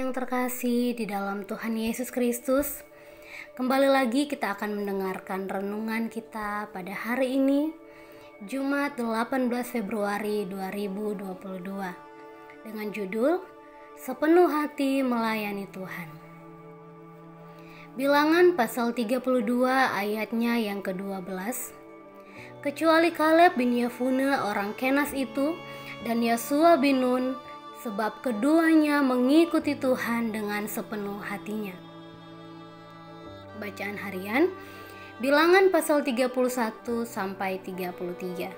yang terkasih di dalam Tuhan Yesus Kristus, kembali lagi kita akan mendengarkan renungan kita pada hari ini, Jumat 18 Februari 2022, dengan judul Sepenuh Hati Melayani Tuhan. Bilangan pasal 32 ayatnya yang ke-12. Kecuali Kaleb bin Yefune orang Kenas itu dan Yosua bin Nun, sebab keduanya mengikuti Tuhan dengan sepenuh hatinya. Bacaan harian, Bilangan pasal 31 sampai 33.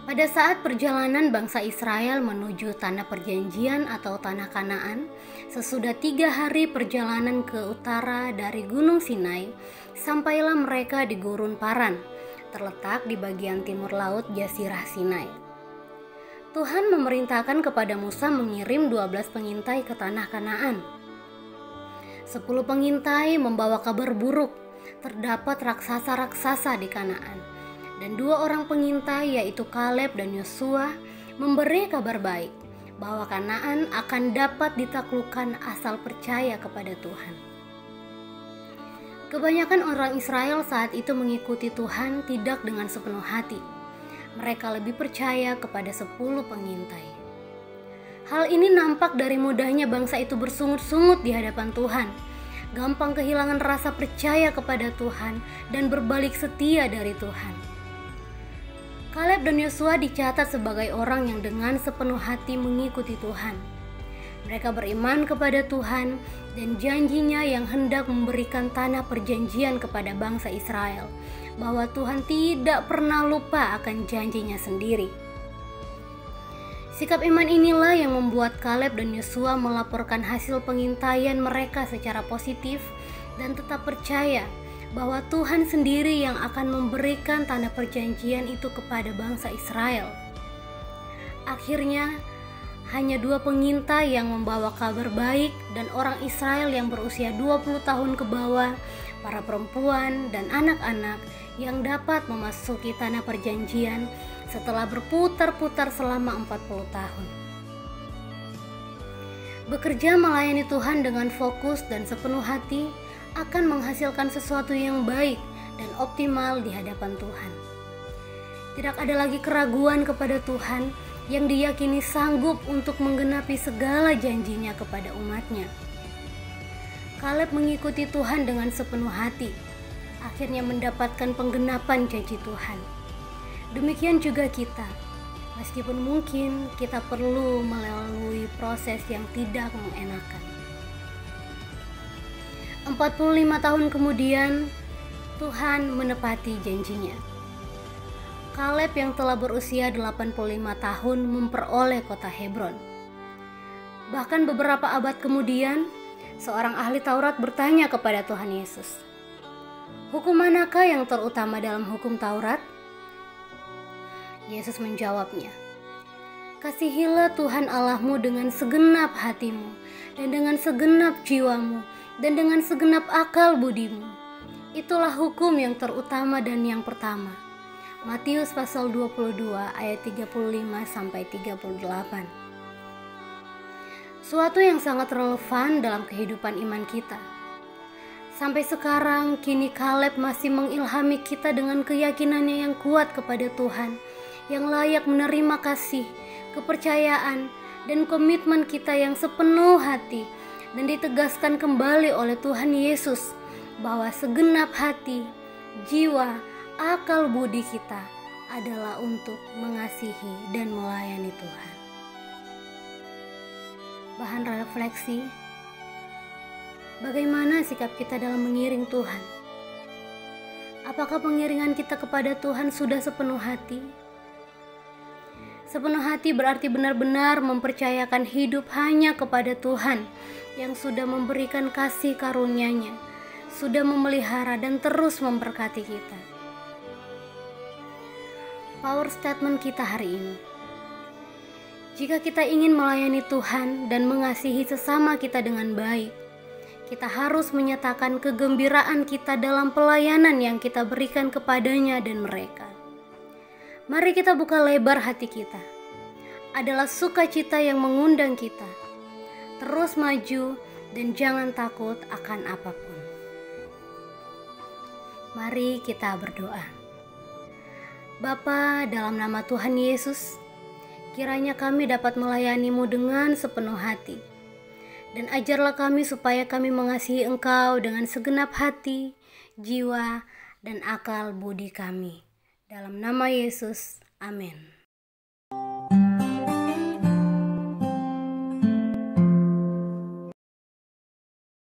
Pada saat perjalanan bangsa Israel menuju tanah perjanjian atau tanah Kanaan, sesudah 3 hari perjalanan ke utara dari Gunung Sinai, sampailah mereka di Gurun Paran, terletak di bagian timur laut Jazirah Sinai. Tuhan memerintahkan kepada Musa mengirim 12 pengintai ke tanah Kanaan. 10 pengintai membawa kabar buruk, terdapat raksasa-raksasa di Kanaan. Dan 2 orang pengintai yaitu Kaleb dan Yosua memberi kabar baik bahwa Kanaan akan dapat ditaklukkan asal percaya kepada Tuhan. Kebanyakan orang Israel saat itu mengikuti Tuhan tidak dengan sepenuh hati. Mereka lebih percaya kepada 10 pengintai. Hal ini nampak dari mudahnya bangsa itu bersungut-sungut di hadapan Tuhan, gampang kehilangan rasa percaya kepada Tuhan dan berbalik setia dari Tuhan. Kaleb dan Yosua dicatat sebagai orang yang dengan sepenuh hati mengikuti Tuhan. Mereka beriman kepada Tuhan dan janjinya yang hendak memberikan tanah perjanjian kepada bangsa Israel, bahwa Tuhan tidak pernah lupa akan janjinya sendiri. Sikap iman inilah yang membuat Kaleb dan Yosua melaporkan hasil pengintaian mereka secara positif dan tetap percaya bahwa Tuhan sendiri yang akan memberikan tanah perjanjian itu kepada bangsa Israel. Akhirnya, hanya 2 pengintai yang membawa kabar baik dan orang Israel yang berusia 20 tahun ke bawah, para perempuan dan anak-anak yang dapat memasuki tanah perjanjian setelah berputar-putar selama 40 tahun. Bekerja melayani Tuhan dengan fokus dan sepenuh hati akan menghasilkan sesuatu yang baik dan optimal di hadapan Tuhan. Tidak ada lagi keraguan kepada Tuhan yang diyakini sanggup untuk menggenapi segala janjinya kepada umatnya. Kaleb mengikuti Tuhan dengan sepenuh hati, akhirnya mendapatkan penggenapan janji Tuhan. Demikian juga kita, meskipun mungkin kita perlu melalui proses yang tidak mengenakan. 45 tahun kemudian, Tuhan menepati janjinya. Kaleb yang telah berusia 85 tahun memperoleh kota Hebron. Bahkan beberapa abad kemudian, seorang ahli Taurat bertanya kepada Tuhan Yesus, "Hukum manakah yang terutama dalam hukum Taurat?" Yesus menjawabnya, "Kasihilah Tuhan Allahmu dengan segenap hatimu, dan dengan segenap jiwamu, dan dengan segenap akal budimu. Itulah hukum yang terutama dan yang pertama." Matius pasal 22 ayat 35 sampai 38. Suatu yang sangat relevan dalam kehidupan iman kita. Sampai sekarang, kini Kaleb masih mengilhami kita dengan keyakinannya yang kuat kepada Tuhan, yang layak menerima kasih, kepercayaan, dan komitmen kita yang sepenuh hati, dan ditegaskan kembali oleh Tuhan Yesus bahwa segenap hati, jiwa, akal budi kita adalah untuk mengasihi dan melayani Tuhan. Bahan refleksi, bagaimana sikap kita dalam mengiring Tuhan? Apakah pengiringan kita kepada Tuhan sudah sepenuh hati? Sepenuh hati berarti benar-benar mempercayakan hidup hanya kepada Tuhan yang sudah memberikan kasih karunia-Nya, sudah memelihara dan terus memberkati kita. Power statement kita hari ini. Jika kita ingin melayani Tuhan dan mengasihi sesama kita dengan baik, kita harus menyatakan kegembiraan kita dalam pelayanan yang kita berikan kepadanya dan mereka. Mari kita buka lebar hati kita. Adalah sukacita yang mengundang kita. terus maju, dan jangan takut akan apapun. Mari kita berdoa. Bapa, dalam nama Tuhan Yesus, kiranya kami dapat melayani-Mu dengan sepenuh hati. Dan ajarlah kami supaya kami mengasihi Engkau dengan segenap hati, jiwa, dan akal budi kami. Dalam nama Yesus, amin.